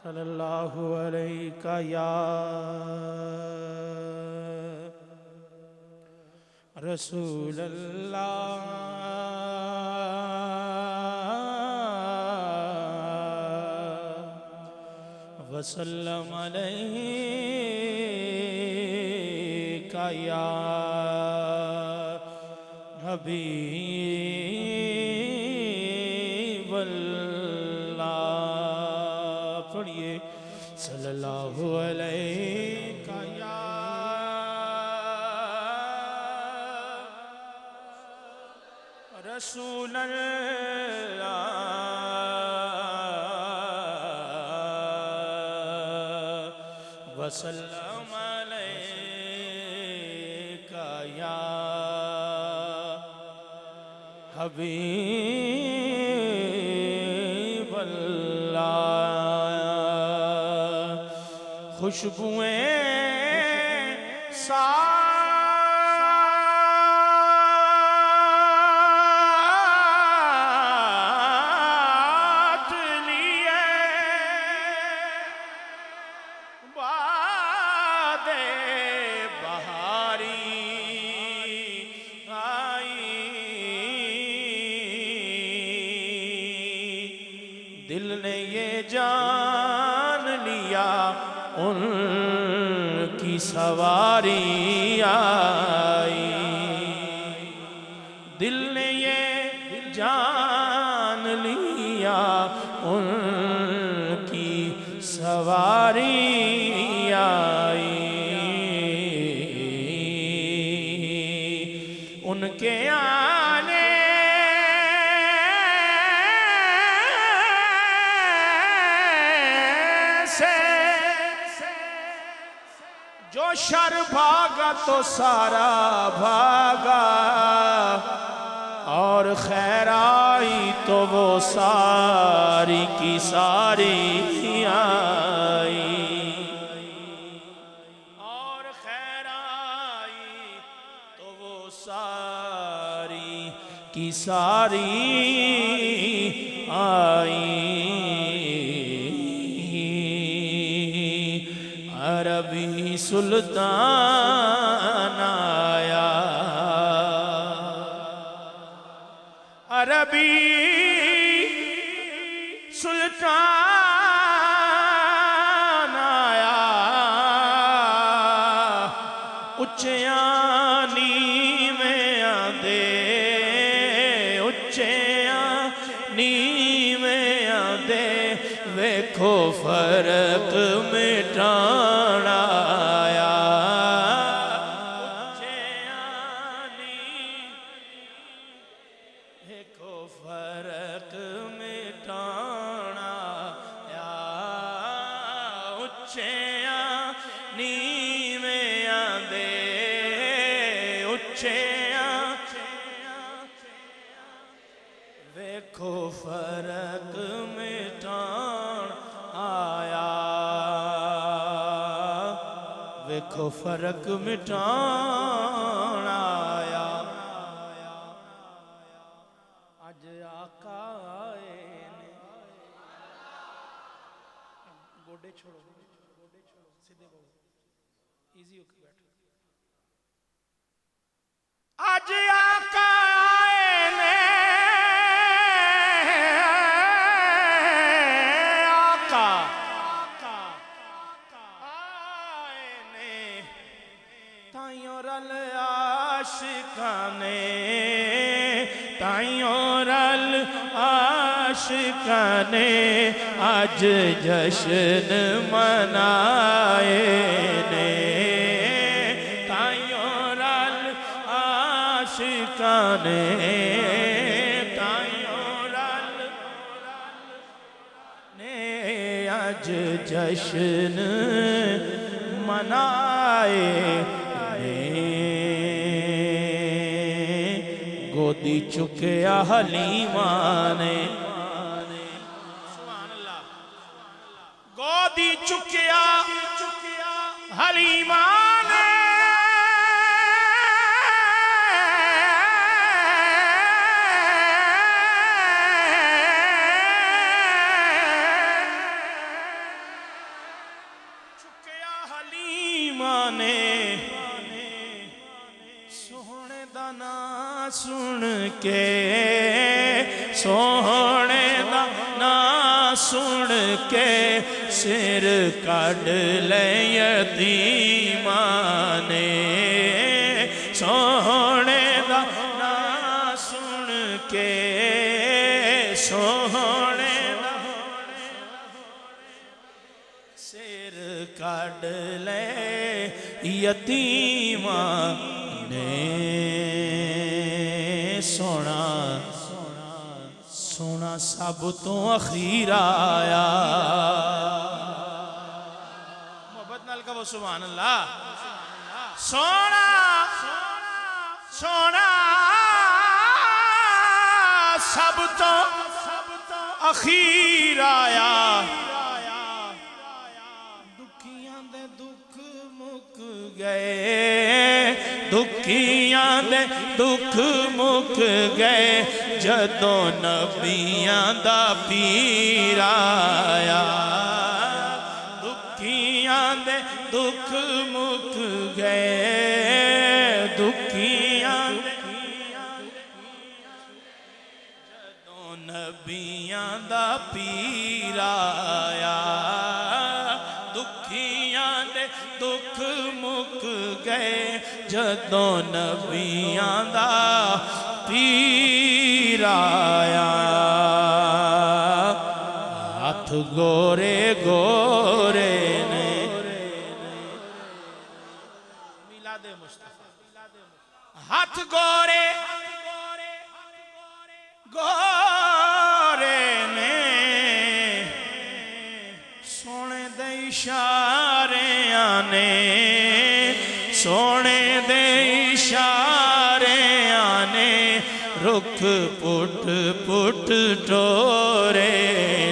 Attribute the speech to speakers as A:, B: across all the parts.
A: صلی اللہ علیہ یا رسول اللہ وسلم علیہ یا حبیب اللہ پڑھئے صلی اللہ علیہ یا رسول اللہ وسلم علیہ یا حبیب اللہ خوشبوئیں ساتھ لیے باد بہاری دل نے یہ جان لیا ان کی سواری آئی دل نے یہ جان لیا ان کی سواری آئی ان کے آنے جو شر بھاگا تو سارا بھاگا اور خیر آئی تو وہ ساری کی ساری آئی اور خیر آئی تو وہ ساری کی ساری آئی عربی سلطان آیا عربی سلطان آیا اچیاں نیویں آندے اچیاں نیویں آندے ویکھو فرق مٹانا آیا ویکھو فرق مٹانا آیا اچیاں نیویں آندے اچیاں ویکھو فرق مٹانا آیا ویکھو فرق مٹانا آیا اج آقا آئے نے گوڑے چھوڑو سیدھے بہو ایزی ہو کے بیٹھو اج آقا آئے نے تائیوں رل عاشقانے آج جشن منائے نے تائیوں رل عاشقانے تائیوں رل نے آج جشن منائے گودی چکیا حلیمہ نے سبحان اللہ گودی چکیا حلیمہ نے
B: دیوانے سونے دا نام سن کے سونے دا نام سن کے سر کڈ لے یتیمانے سونے دا نام سن کے سونے دا سر کڈ لے یتیمانے سونا سونا سب تو اخیر آیا محبت نال کہو سبحان اللہ سونا سونا سب تو اخیر آیا دکھیاں دے دکھ مک گئے دکھیاں دے دکھ مک گئے جدوں نبیاں دا پیر آیا دکھیاں دے دکھ مک گئے دکھیاں دے جدوں نبیاں دا پیر آیا دکھیاں دے دکھ مک گئے جدوں نبیاں دا پیر آیا ہاتھ گورے گورے نے میلاد مصطفیٰ ہاتھ گورے گورے نے سونے دے اشارے آنے سونے دے اشارے آنے رکھ پٹ پٹ ٹورے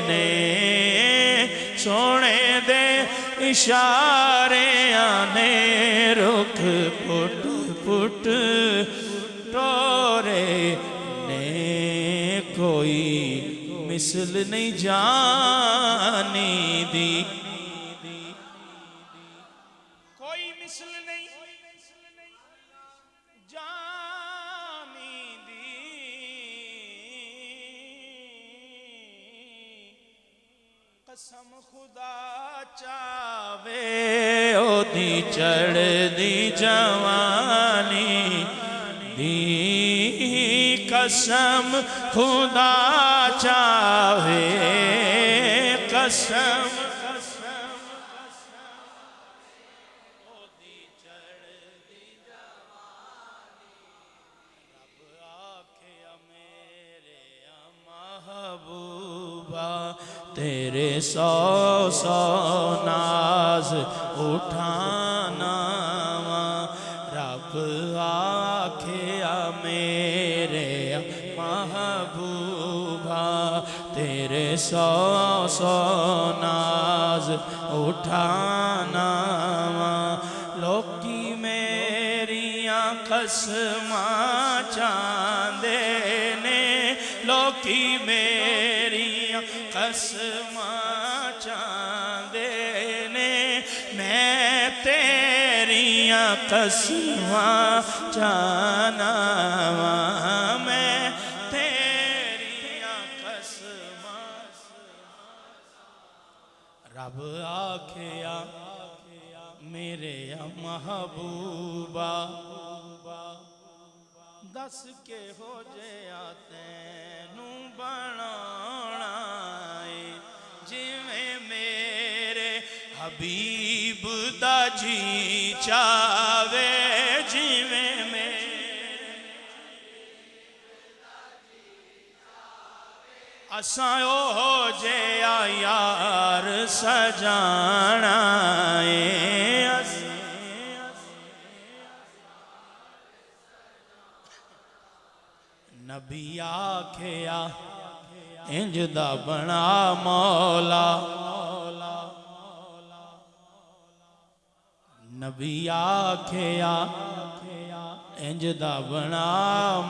B: نے سونے دے اشارے آنے رکھ پٹ پٹ ٹورے نے کوئی مثل نہیں جانی دی کوئی مثل نہیں جانی دی قسم خدا چاہوے او دی چڑھ دی جوانی دی قسم خدا چاہوے قسم تیرے سو سو ناز اٹھانا رب آکھیا میرے محبوبہ تیرے سو سو ناز اٹھانا لوکی میریاں قسماں چاندے نے لوکی میریاں قسماں چاندے نے میں تیریاں قسماں چانا میں تیریاں قسماں رب آکھیا میرے محبوبہ دس کے ہو جیا تینوں بنانا جویں میرے حبیب دا جی چاہوے جویں میرے اساں ہو جیا یار سجانا نبی آکھیا انج دا بنا مولا نبی آکھیا انج دا بنا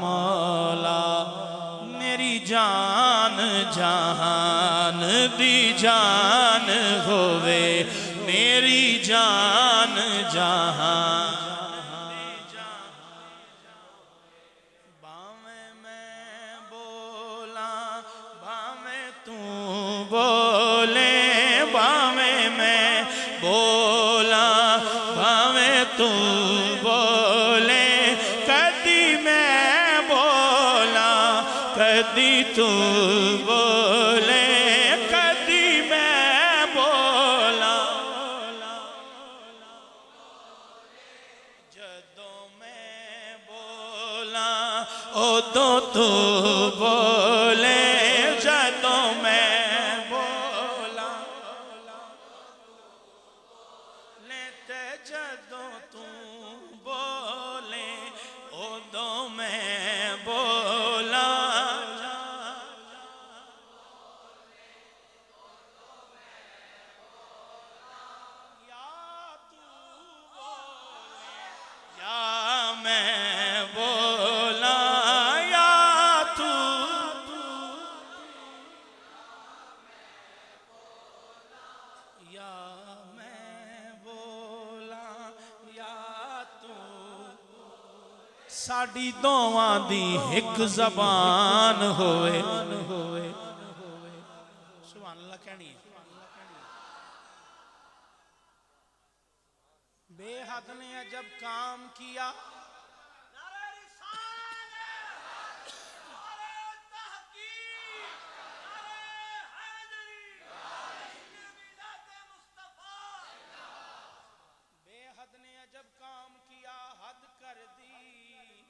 B: مولا میری جان جہان دی جان ہووے میری جان جہان بولا بھاویں تو بولے کدی میں بولا کدی تو بولے کدی میں بولا جدوں میں بولا ادوں تو بولے جدوں میں بولا لیتے جدوں تو بولے ادوں میں بولا یا میں بولا یا تو یا میں بولا یا تو ساڑی دوواں دی ایک زبان ہوئے سبحان اللہ کہنی ہے بے حد نے جب کام کیا بے حد نے جب کام کیا حد کر دی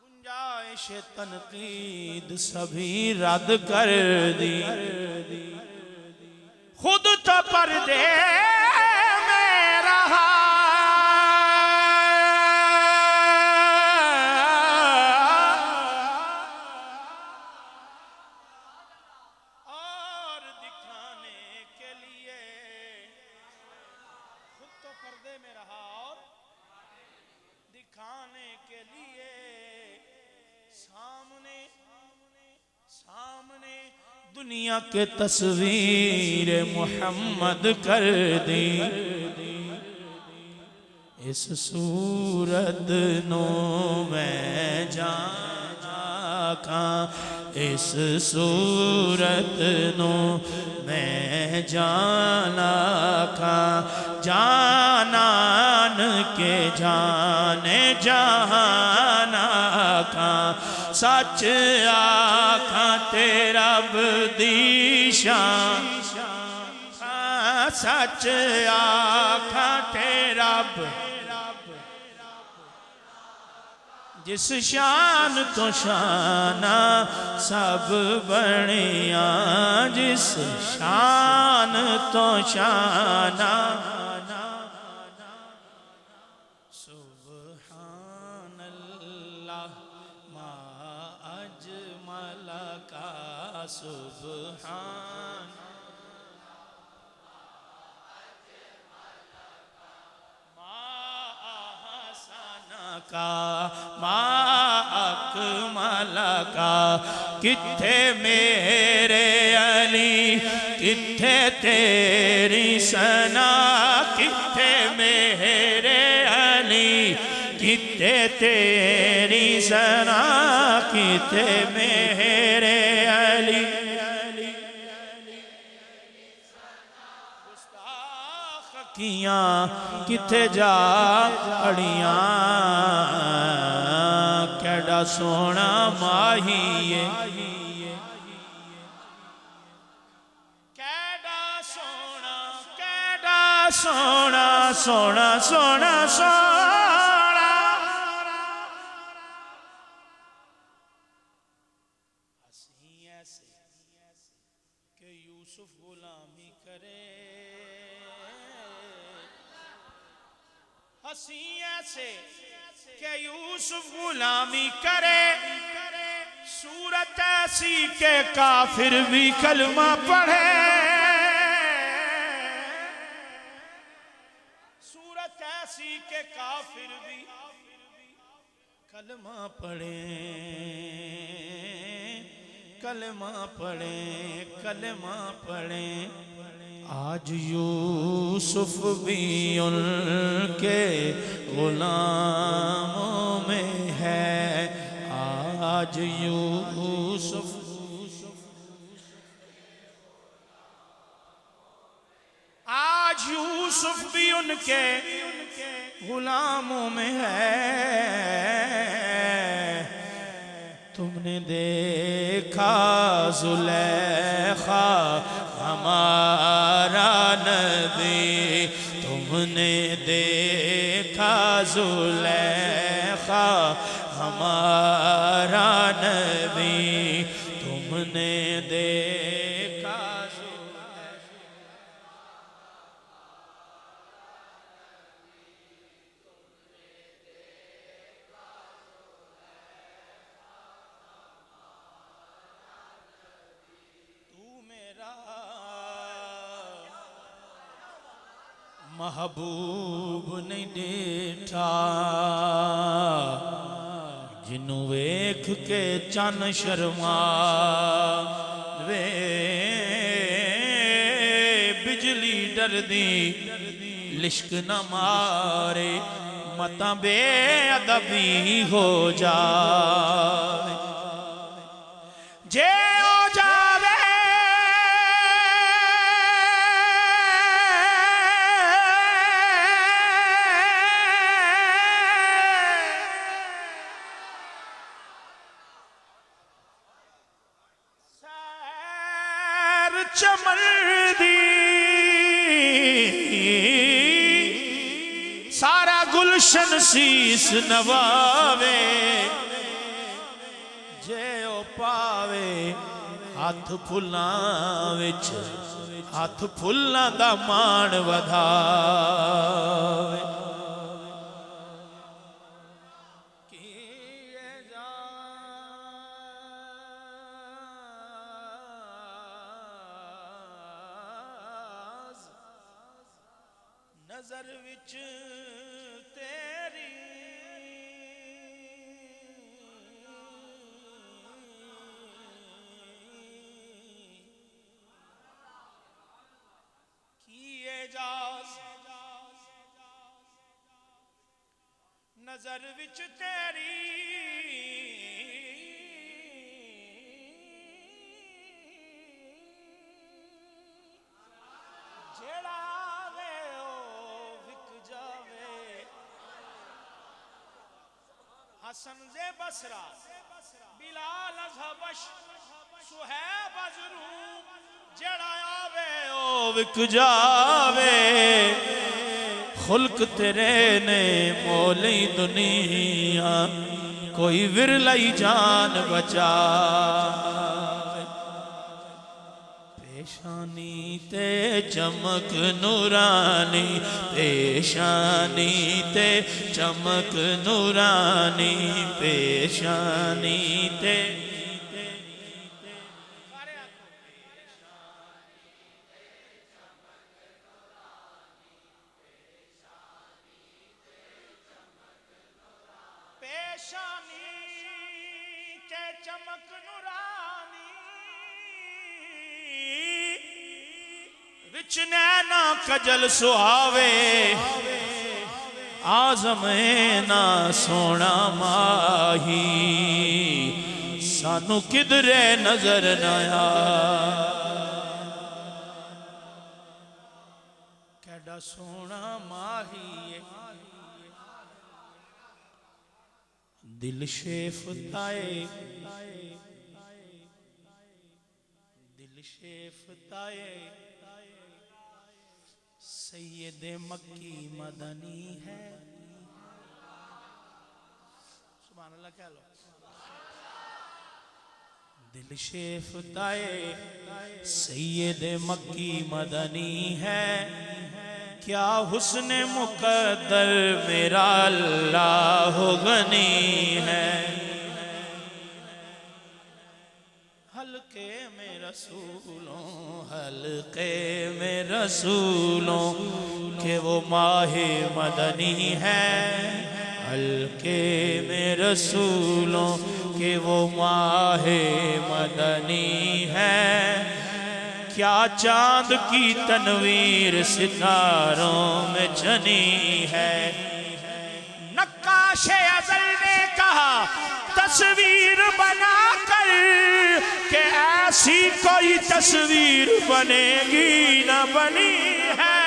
B: گنجائش تنقید سبھی رد کر دی خود تو پردے میں رہا اور دکھانے کے لیے خود تو پردے میں رہا اور دکھانے کے لیے سامنے دنیا کے تصویر محمد کر دی اس صورت نو میں جانا کھاں اس صورت نو میں جانا کھاں جانان کے جانے جہانا کھاں سچ آکھاں تیرا بدی شان سچ آکھاں تیرا جس شان تو شانہ سب بڑیاں جس شان تو شانہ سبحان اللہ ما اجمل کا سبحان کا ما اکمل کا کتھے میرے علی کتھے تیری ثنا کتھے میرے علی کتھے تیری ثنا کتھے میرے علی کیاں کتھے جا اڑیاں کیڑا سونا ماہیے کیڑا سونا سونا سونا سونا ہنسی ایسے کہ یوسف غلامی کرے ہنسی ایسے کہ یوسف غلامی کرے صورت ایسی کہ کافر بھی کلمہ پڑھے صورت ایسی کہ کافر بھی کلمہ پڑھیں کلمہ پڑھیں کلمہ پڑھیں آج یوسف بھی ان کے غلاموں میں ہے آج یوسف یوسف بھی ان کے غلاموں میں ہے تم نے دیکھا زلیخا ہمارا نبی تم نے دیکھا زلیخا ہمارا نبی تم نے دیکھا محبوب نہیں ڈیٹھا جنوں ویکھ کے چن شرما وے بجلی ڈر دی لشک نہ مارے متاں بے ادبی ہو جائے جے ہو جاوے چمن دی سارا گلشن سیس نواوے جے او پاوے ہاتھ پھلاں وچ ہاتھ پھلاں دا مان ودھاوے نظر وچ تیری کی اعجاز نظر وچ تیری جیڑا حسن زے بصرہ بلال از حبش سہیب از روم جڑا آوے او وک جاوے خلق تیرے نے مولی دنیا کوئی ورلائی جان بچا پیشانی تے چمک نورانی پیشانی تے چمک نورانی پیشانی تے پیشانی تے چمک نورانی وچ نینا کجل سہاوے آزم نا سونا ماہی سانو کدرے نظر نیا کیڑا سونا ماہی دل شیفتائے دل شیفتائے سید مکی مدنی ہے سبحان اللہ کہہ لو دل شیفتائے سید مکی مدنی ہے کیا حسن مقدر میرا اللہ غنی ہے حلقے میں رسولوں حلقے میں رسولوں کہ وہ ماہ مدنی ہے حلقے میں رسولوں کہ وہ ماہ مدنی ہے کیا چاند کی تنویر ستاروں میں جنی ہے نقاش ازل نے کہا تصویر بنا کر کہ ایسی کوئی تصویر بنے گی نہ بنی ہے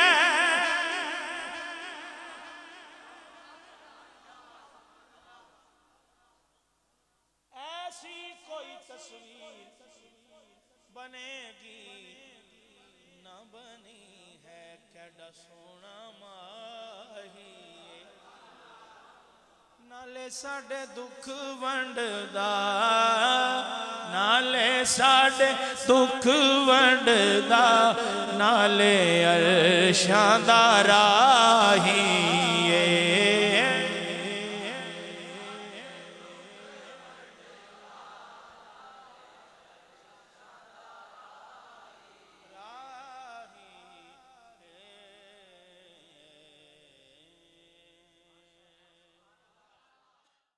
A: ਸਾਡਾ ਸੋਹਣਾ ਮਾਹੀ ਨਾਲੇ ਸਾਡੇ ਦੁੱਖ ਵੰਡਦਾ ਨਾਲੇ ਸਾਡੇ ਦੁੱਖ ਵੰਡਦਾ ਨਾਲੇ ਅਰਸ਼ਾਂ ਦਾ ਰਾਹੀ